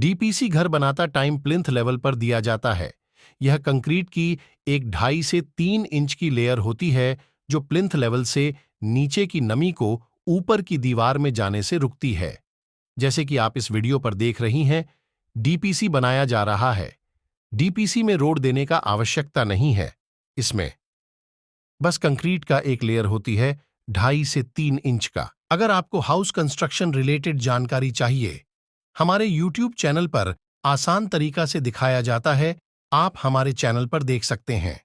DPC घर बनाता time plinth level पर दिया जाता है। यह कंक्रीट की एक 2.5 से 3 इंच की लेयर होती है जो प्लिंथ लेवल से नीचे की नमी को ऊपर की दीवार में जाने से रुकती है। जैसे कि आप इस वीडियो पर देख रही हैं, डीपीसी बनाया जा रहा है। डीपीसी में रोड देने का आवश्यकता नहीं है। इसमें बस कंक्रीट का एक लेयर होती है 2.5 से 3 इंच का। अगर आपको हाउस कंस्ट्रक्शन रिलेटेड जानकारी चाहिए, हमारे YouTube चैनल पर आसान तरीका से दिखाया जाता है, आप हमारे चैनल पर देख सकते हैं।